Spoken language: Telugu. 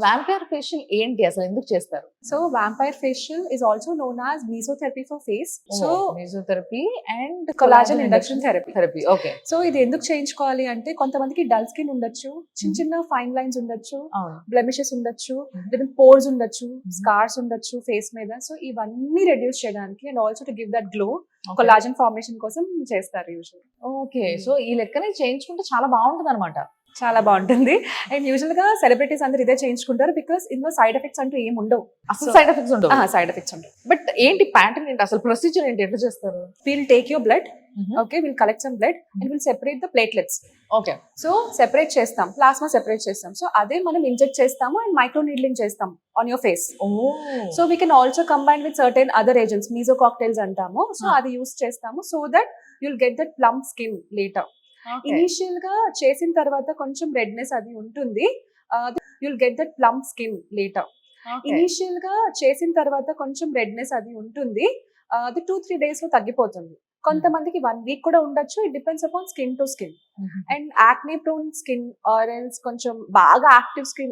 వాంపైర్ ఫేషియల్ ఏంటి అసలు ఎందుకు చేస్తారు? So vampire facial is also known as mesotherapy for face. So mesotherapy and collagen induction therapy. Therapy. Okay. So ఇది ఎందుకు చేయించుకోవాలి అంటే కొంతమందికి డల్ స్కిన్ ఉండొచ్చు, చిన్న ఫైన్ లైన్స్ ఉండొచ్చు, అవును. బ్లెమిషెస్ ఉండొచ్చు, లేదా పోర్స్ ఉండొచ్చు, స్కార్స్ ఉండొచ్చు ఫేస్ మీద. సో ఇవన్నీ రెడ్యూస్ చేయడానికి and also to give that glow collagen formation కోసం చేస్తారు యూజువల్. ఓకే. సో ఈ లెక్కనే చేయించుకుంటే చాలా బాగుంటుంది అనమాట. చాలా బాగుంటుంది. అండ్ యూజువల్ గా సెలబ్రిటీస్ అందరూ ఇదే చేయించుకుంటారు బికాస్ ఇందులో సైడ్ ఎఫెక్ట్స్ అంటూ ఏం ఉండవు. అసలు సైడ్ ఎఫెక్ట్స్ ఉండవు. సైడ్ ఎఫెక్ట్స్ ఉండవు. బట్ ఏంటి ప్యాటర్న్ ఏంటి అసలు ప్రొసీజర్ ఏంటి ఎట్లా చేస్తారు? Will take your blood, okay, will collect some blood and will separate the platelets. Okay. So separate చేస్తాం, ప్లాస్మా సెపరేట్ చేస్తాం. సో అదే మనం ఇంజెక్ట్ చేస్తాము అండ్ మైక్రో నీడ్లింగ్ చేస్తాం on your face. So we can also combine with certain other agents, Mizo cocktails అంటాము. సో అది యూస్ చేస్తాము so that you'll get that plum skin later. Initial గా చేసిన తర్వాత కొంచెం రెడ్నెస్ అది ఉంటుంది. You'll get that plum skin later. Initial గా చేసిన తర్వాత కొంచెం రెడ్నెస్ అది ఉంటుంది. అది 2-3 days లో తగ్గిపోతుంది. కొంతమందికి 1 week కూడా ఉండొచ్చు. It depends upon skin to skin. And acne prone skin or else కొంచెం బాగా యాక్టివ్ స్కిన్